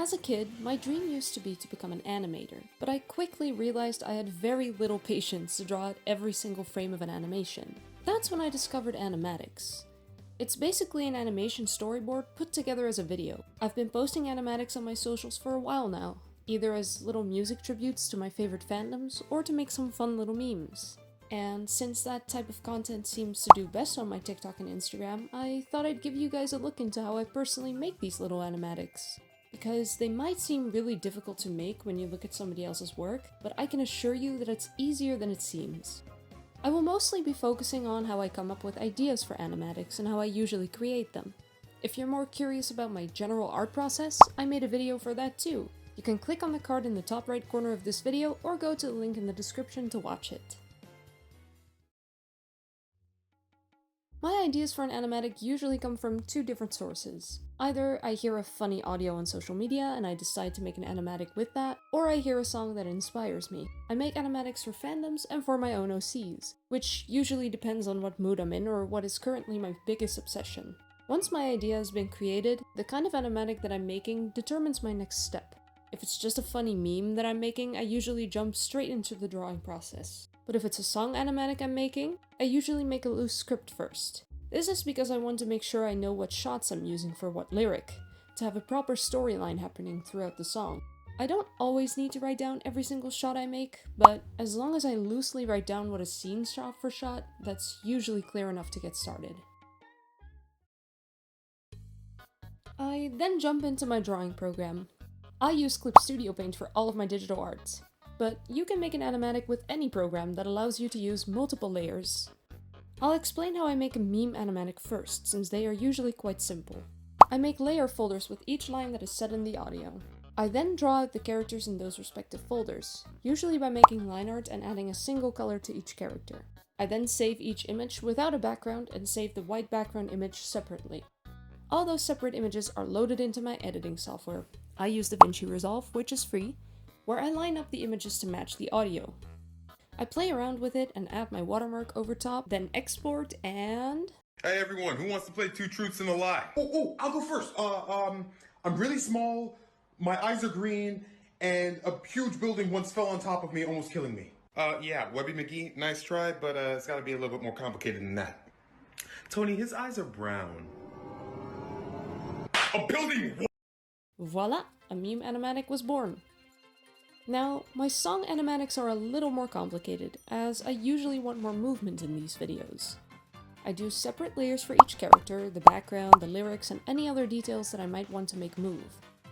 As a kid, my dream used to be to become an animator, but I quickly realized I had very little patience to draw out every single frame of an animation. That's when I discovered Animatics. It's basically an animation storyboard put together as a video. I've been posting animatics on my socials for a while now, either as little music tributes to my favorite fandoms or to make some fun little memes. And since that type of content seems to do best on my TikTok and Instagram, I thought I'd give you guys a look into how I personally make these little animatics. Because they might seem really difficult to make when you look at somebody else's work, but I can assure you that it's easier than it seems. I will mostly be focusing on how I come up with ideas for animatics and how I usually create them. If you're more curious about my general art process, I made a video for that too. You can click on the card in the top right corner of this video or go to the link in the description to watch it. My ideas for an animatic usually come from two different sources. Either I hear a funny audio on social media and I decide to make an animatic with that, or I hear a song that inspires me. I make animatics for fandoms and for my own OCs, which usually depends on what mood I'm in or what is currently my biggest obsession. Once my idea has been created, the kind of animatic that I'm making determines my next step. If it's just a funny meme that I'm making, I usually jump straight into the drawing process. But if it's a song animatic I'm making, I usually make a loose script first. This is because I want to make sure I know what shots I'm using for what lyric, to have a proper storyline happening throughout the song. I don't always need to write down every single shot I make, but as long as I loosely write down what is seen shot for shot, that's usually clear enough to get started. I then jump into my drawing program. I use Clip Studio Paint for all of my digital art. But you can make an animatic with any program that allows you to use multiple layers. I'll explain how I make a meme animatic first, since they are usually quite simple. I make layer folders with each line that is set in the audio. I then draw out the characters in those respective folders, usually by making line art and adding a single color to each character. I then save each image without a background and save the white background image separately. All those separate images are loaded into my editing software. I use DaVinci Resolve, which is free, where I line up the images to match the audio. I play around with it and add my watermark over top, then export and... Hey everyone, who wants to play Two Truths and a Lie? I'll go first. I'm really small, my eyes are green, and a huge building once fell on top of me, almost killing me. Yeah, Webby McGee, nice try, but it's gotta be a little bit more complicated than that. Tony, his eyes are brown. A building! Voila! A meme animatic was born. Now, my song animatics are a little more complicated, as I usually want more movement in these videos. I do separate layers for each character, the background, the lyrics, and any other details that I might want to make move.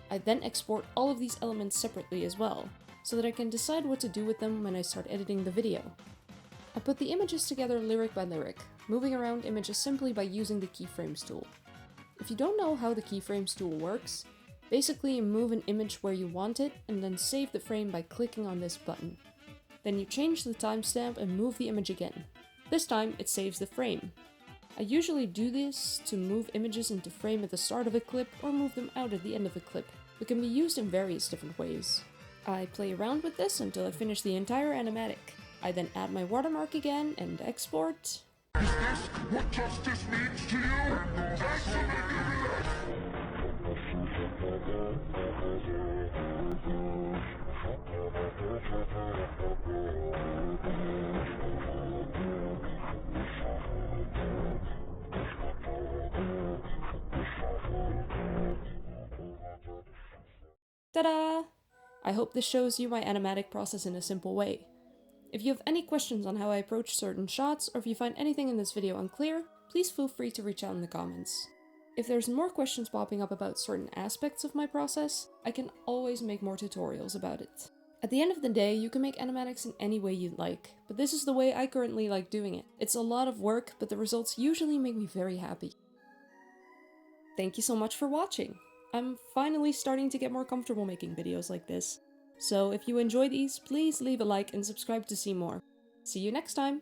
I then export all of these elements separately as well, so that I can decide what to do with them when I start editing the video. I put the images together lyric by lyric, moving around images simply by using the keyframes tool. If you don't know how the keyframes tool works, basically you move an image where you want it and then save the frame by clicking on this button. Then you change the timestamp and move the image again. This time it saves the frame. I usually do this to move images into frame at the start of a clip or move them out at the end of a clip. It can be used in various different ways. I play around with this until I finish the entire animatic. I then add my watermark again and export. Is this what justice means to you? Thanks for making me laugh. Ta-da! I hope this shows you my animatic process in a simple way. If you have any questions on how I approach certain shots, or if you find anything in this video unclear, please feel free to reach out in the comments. If there's more questions popping up about certain aspects of my process, I can always make more tutorials about it. At the end of the day, you can make animatics in any way you'd like, but this is the way I currently like doing it. It's a lot of work, but the results usually make me very happy. Thank you so much for watching! I'm finally starting to get more comfortable making videos like this. So if you enjoy these, please leave a like and subscribe to see more. See you next time!